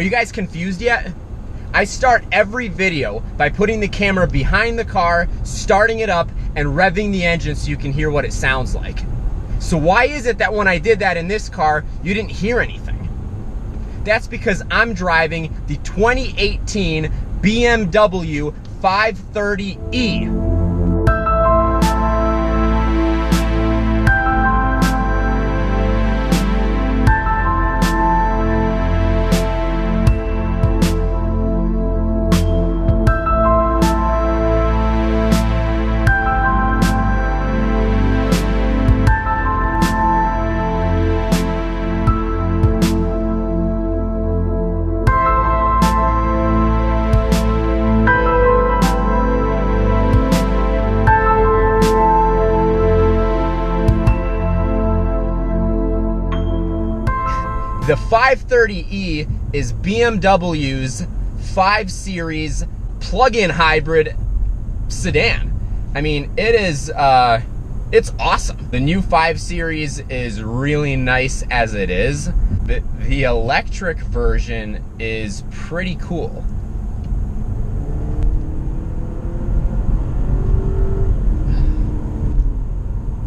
you guys confused yet? I start every video by putting the camera behind the car, starting it up, and revving the engine so you can hear what it sounds like. So why is it that when I did that in this car, you didn't hear anything? That's because I'm driving the 2018 BMW 530e. The 530e is BMW's 5 Series plug-in hybrid sedan. I mean, it is, it's awesome. The new 5 Series is really nice as it is. The electric version is pretty cool.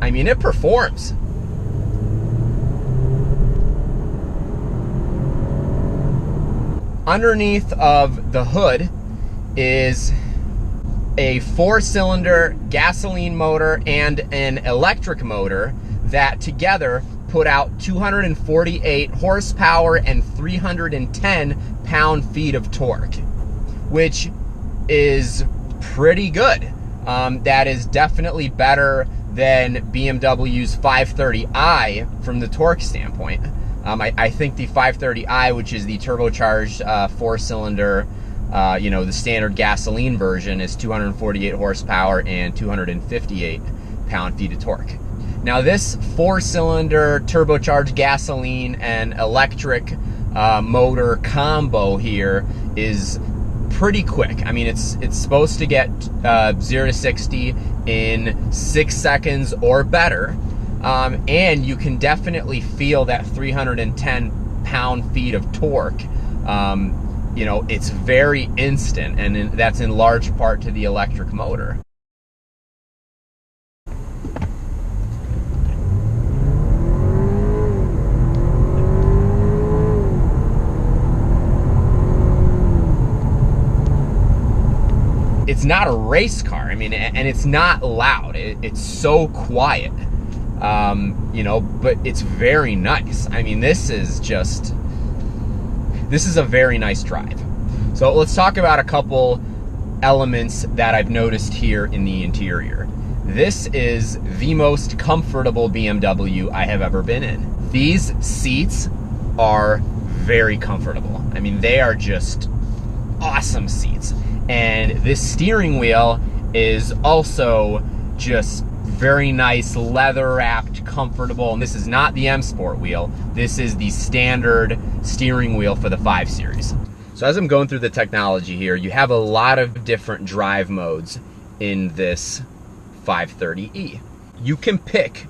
I mean, it performs. Underneath of the hood is a 4-cylinder gasoline motor and an electric motor that together put out 248 horsepower and 310 pound-feet of torque, which is pretty good. That is definitely better than BMW's 530i from the torque standpoint. I think the 530i, which is the turbocharged 4-cylinder, you know, the standard gasoline version, is 248 horsepower and 258 pound-feet of torque. Now this 4-cylinder turbocharged gasoline and electric motor combo here is pretty quick. I mean, it's supposed to get 0 to 60 in 6 seconds or better. And you can definitely feel that 310 pound-feet of torque. You know, it's very instant, and that's in large part to the electric motor. It's not a race car. I mean, and it's not loud. It's so quiet. You know, but it's very nice. I mean, this is a very nice drive. So let's talk about a couple elements that I've noticed here in the interior. This is the most comfortable BMW I have ever been in. These seats are very comfortable. I mean, they are just awesome seats. And this steering wheel is also just very nice, leather-wrapped, comfortable. And this is not the M Sport wheel. This is the standard steering wheel for the 5 Series. So as I'm going through the technology here, you have a lot of different drive modes in this 530e. You can pick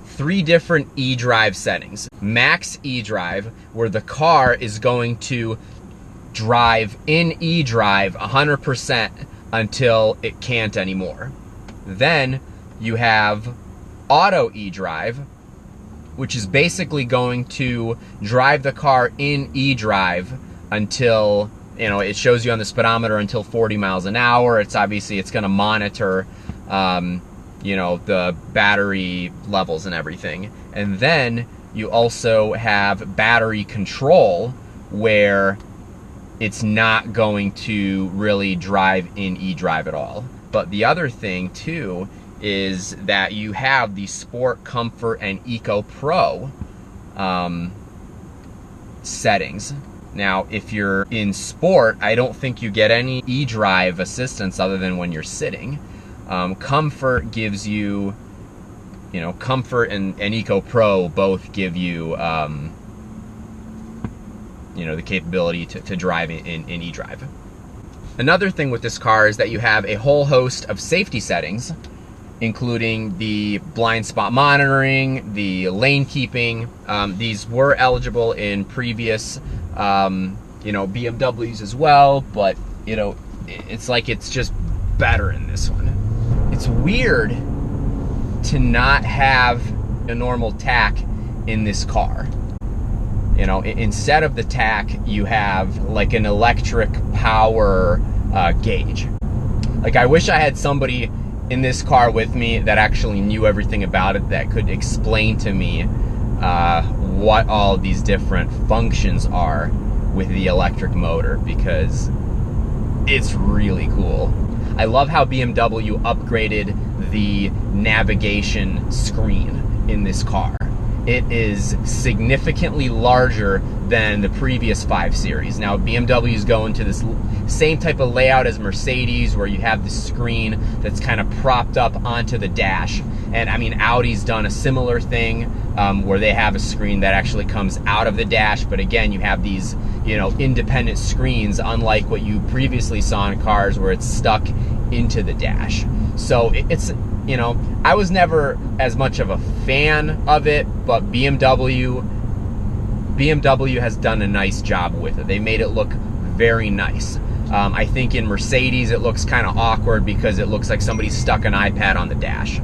3 different e-drive settings. Max e-drive, where the car is going to drive in e-drive 100% until it can't anymore. Then you have auto e-drive, which is basically going to drive the car in e-drive until, you know, it shows you on the speedometer until 40 miles an hour. It's obviously, it's going to monitor, you know, the battery levels and everything. And then you also have battery control, where it's not going to really drive in e-drive at all. But the other thing too is that you have the Sport, Comfort, and Eco Pro settings. Now, if you're in Sport, I don't think you get any e-drive assistance other than when you're sitting. Comfort gives you, you know, Comfort and Eco Pro both give you, you know, the capability to drive in e-drive. Another thing with this car is that you have a whole host of safety settings, including the blind spot monitoring, the lane keeping. These were eligible in previous you know, BMWs as well, but, you know, it's like it's just better in this one. It's weird to not have a normal tach in this car. You know, instead of the tach, you have like an electric power gauge. Like, I wish I had somebody in this car with me that actually knew everything about it, that could explain to me what all these different functions are with the electric motor, because it's really cool. I love how BMW upgraded the navigation screen in this car. It is significantly larger than the previous 5 Series. Now, BMW is going to this same type of layout as Mercedes, where you have the screen that's kind of propped up onto the dash. And I mean, Audi's done a similar thing where they have a screen that actually comes out of the dash. But again, you have these, you know, independent screens, unlike what you previously saw in cars where it's stuck into the dash. So it's, you know, I was never as much of a fan of it, but BMW has done a nice job with it. They made it look very nice. I think in Mercedes it looks kind of awkward because it looks like somebody stuck an iPad on the dash.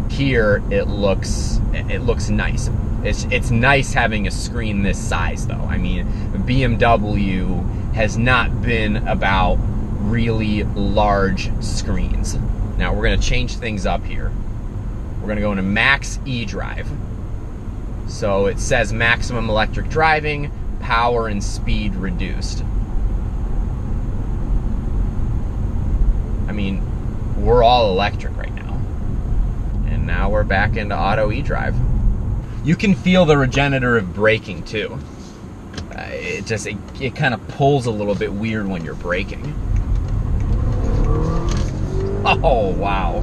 Here it looks nice. It's nice having a screen this size, though. I mean, BMW has not been about really large screens. Now we're going to change things up here. We're going to go into Max eDrive. So it says maximum electric driving, power and speed reduced. I mean, we're all electric right now. And now we're back into auto eDrive. You can feel the regenerative braking too. It kind of pulls a little bit weird when you're braking. Oh, wow.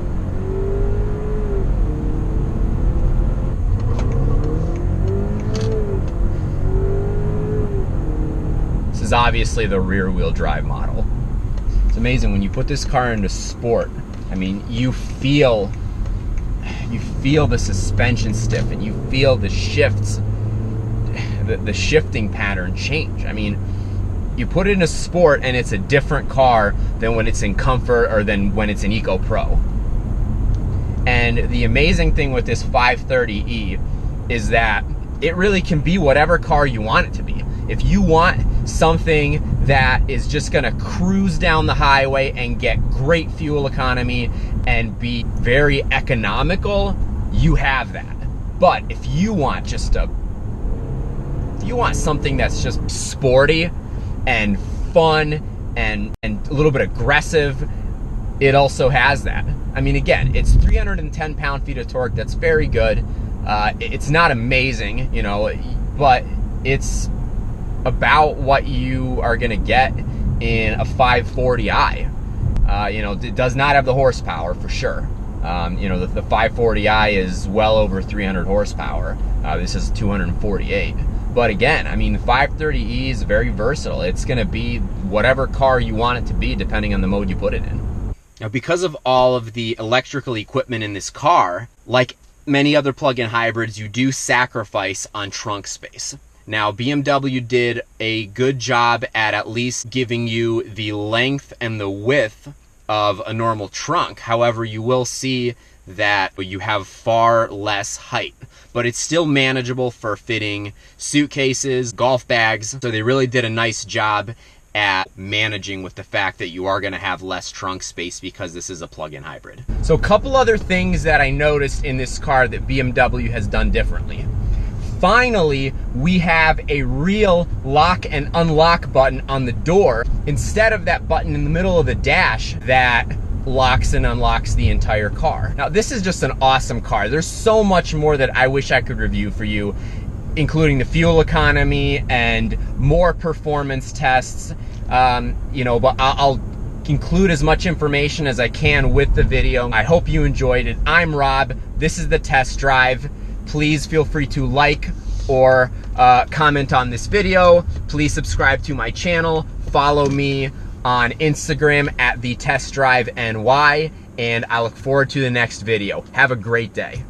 This is obviously the rear-wheel drive model. It's amazing when you put this car into sport. I mean, you feel the suspension stiff, and you feel the shifts, the shifting pattern change. I mean, you put it in a sport and it's a different car than when it's in comfort or than when it's in Eco Pro. And the amazing thing with this 530e is that it really can be whatever car you want it to be. If you want something that is just gonna cruise down the highway and get great fuel economy and be very economical, you have that. But if you want something that's just sporty and fun and a little bit aggressive, it also has that. I mean, again, it's 310 pound-feet of torque. That's very good. It's not amazing, you know, but it's about what you are gonna get in a 540i. You know, it does not have the horsepower for sure. You know, the 540i is well over 300 horsepower. This is 248. But again, I mean, the 530e is very versatile. It's going to be whatever car you want it to be, depending on the mode you put it in. Now, because of all of the electrical equipment in this car, like many other plug-in hybrids, you do sacrifice on trunk space. Now, BMW did a good job at least giving you the length and the width of a normal trunk. However, you will see that you have far less height, but it's still manageable for fitting suitcases, golf bags. So they really did a nice job at managing with the fact that you are going to have less trunk space because this is a plug-in hybrid. So a couple other things that I noticed in this car that BMW has done differently. Finally, we have a real lock and unlock button on the door instead of that button in the middle of the dash that locks and unlocks the entire car. Now, this is just an awesome car. There's so much more that I wish I could review for you, including the fuel economy and more performance tests, you know, but I'll include as much information as I can with the video. I hope you enjoyed it. I'm Rob. This is the test drive. Please feel free to like or comment on this video. Please subscribe to my channel. Follow me on Instagram at TheTestDriveNY, and I look forward to the next video. Have a great day.